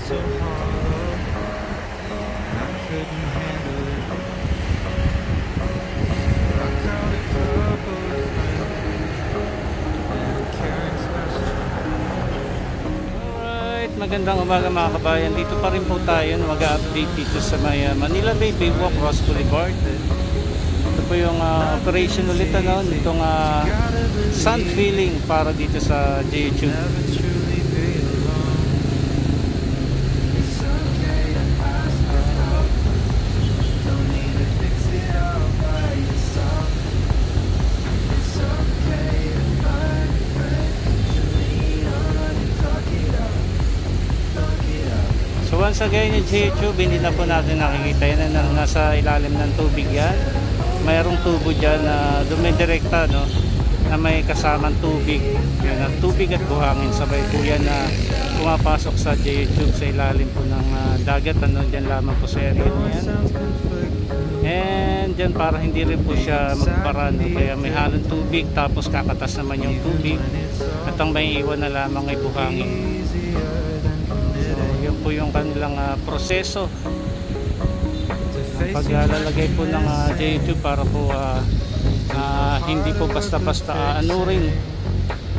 so hollow, and I couldn't handle it. I called a couple of friends and a caring special. Alright, magandang umaga mga kabayan. Dito pa rin po tayo mag-update dito sa may Manila Bay Baywalk, Ross Boulevard. Ito po yung operation ulit nitong sun filling para dito sa JHU. So once again yung JHU, hindi na po natin nakikita yan na nasa ilalim ng tubig yan. Mayroong tubo dyan na dumidirekta, no, na may kasamang tubig. Yan, tubig at buhangin sabay po yan na pumapasok sa JHU sa ilalim po ng dagat, dyan lamang po sa area yan. And dyan para hindi rin po siya magbara, no? Kaya may halong tubig tapos kakatas naman yung tubig at ang may iwan na lamang ay buhangin. Yun po yung kanilang proseso paglalagay po ng JHU para po hindi po basta-basta anurin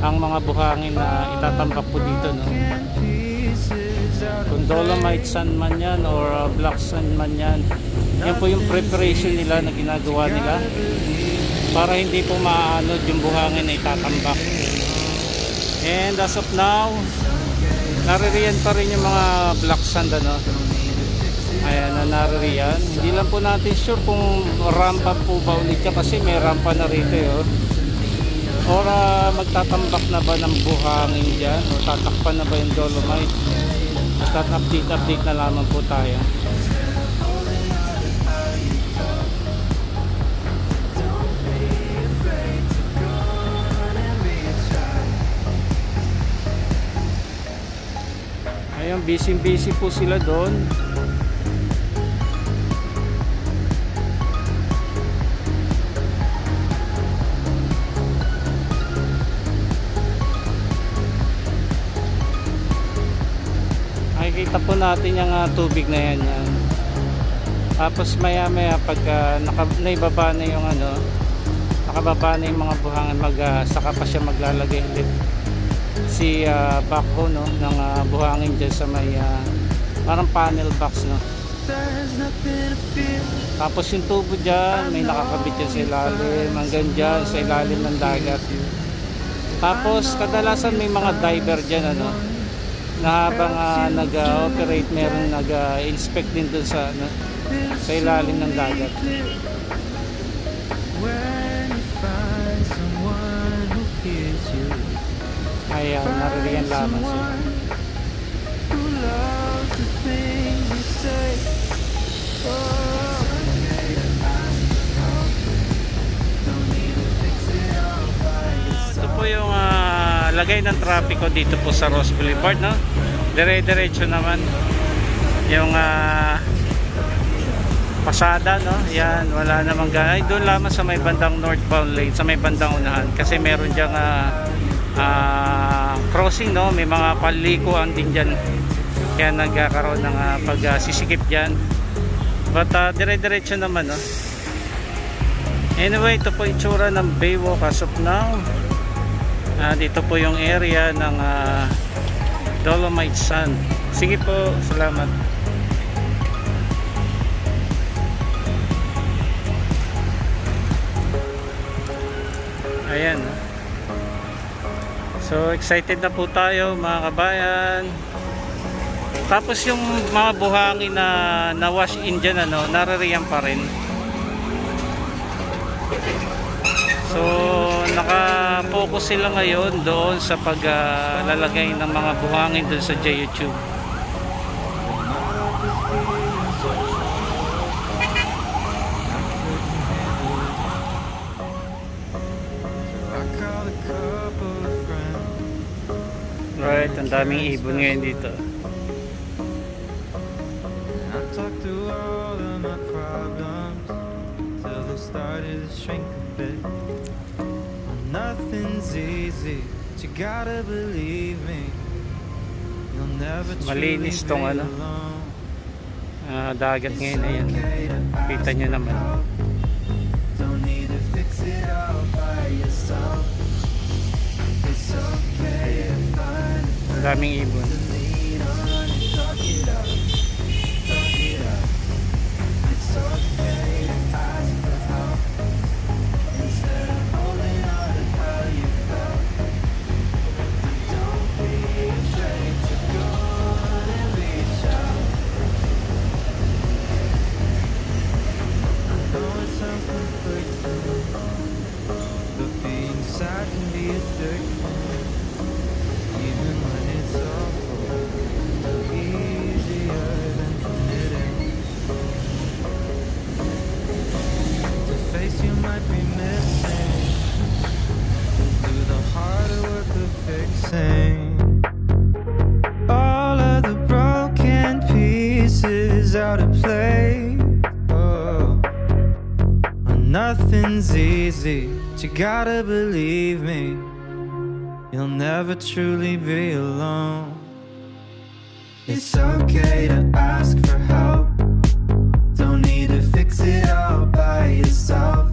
ang mga buhangin na itatambak po dito, no? Kung dolomite sand man yan or black sand man yan, yan po yung preparation nila na ginagawa nila para hindi po maanod yung buhangin na itatambak. And as of now, naririyan pa rin yung mga black sand, ano? Ayan, naririyan. Hindi lang po natin sure kung rampa po ba ulit yan kasi may rampa na rito, or magtatambak na ba ng buhangin dyan o tatakpan na ba yung dolomite. Basta update na lamang po tayo. Ayun, busy po sila doon. Makikita po natin yung tubig na yan. Tapos maya pagka naibaba na yung nakababa na yung mga buhangin, saka pa siya maglalagay ulit si backhoe, no, ng buhangin dyan sa may parang panel box, no. Tapos yung tubo dyan may nakakabit dyan sa ilalim hanggang dyan sa ilalim ng dagat. Tapos kadalasan may mga diver dyan, na habang nag-operate meron nag-inspect din dun sa ilalim ng dagat. Ayan, naririyan lamang sila. Ito po yung lagay ng trapiko dito po sa Ross Boulevard, no? Dire-diretso naman yung pasada, no? Yan, wala namang ganay. Doon lamang sa may bandang northbound lane, sa may bandang unahan kasi meron diyang crossing, no? May mga palikuan din dyan kaya nagkakaroon ng pagsisikip dyan, but dire-diretso naman, no? Anyway, ito po yung itsura ng Baywalk as of now. Dito po yung area ng dolomite sand. Sige po, salamat. Ayan, so excited na po tayo mga kabayan. Tapos yung mga buhangin na na-wash in dyan, naririyan pa rin. So naka-focus sila ngayon doon sa paglalagay ng mga buhangin doon sa JHU. Right, ang daming ibon ngayon dito. I talked through all of my problems till they started to shrink a bit. Nothing's easy, but you gotta believe me. You'll never Malinis truly tong be ano, alone. dagat ngayon na yan. Kita nyo naman. Don't need to fix it all by yourself. It's okay to find Ang daming ibon. to lean on and talk it out. Talk it out. It's okay to ask for help instead of holding on to how you felt. Don't be afraid to go on and reach out. I know it sounds conflicting, but being sad can be addicting. Even when it's awful, it's still easier than committing. To face you might be missing, do the harder work of fixing. All of the broken pieces out of place. Oh, nothing's easy, but you gotta believe me. You'll never truly be alone. It's okay to ask for help. Don't need to fix it all by yourself.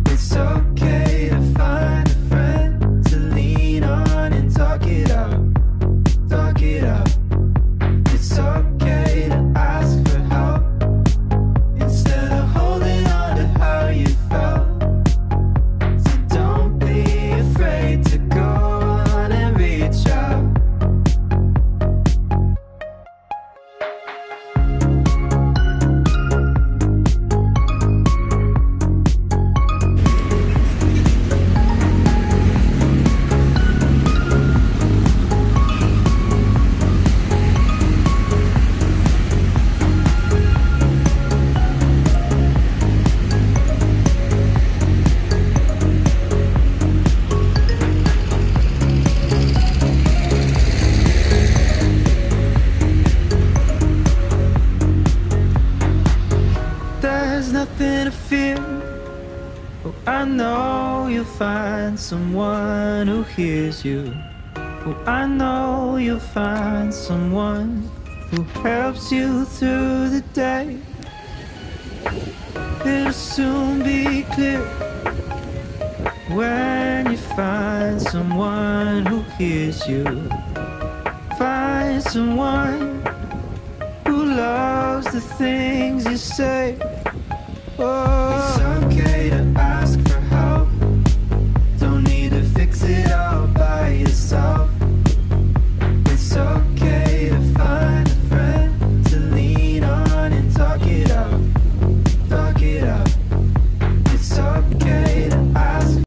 It's okay to find a friend to lean on and talk it out. Talk it out. It's okay to ask for help instead of holding on to how you felt. So don't be afraid to go on and reach out. There's nothing to fear. Oh, I know you'll find someone who hears you. Oh, I know you'll find someone who helps you through the day. It'll soon be clear when you find someone who hears you. Find someone who loves the things you say. Oh, it's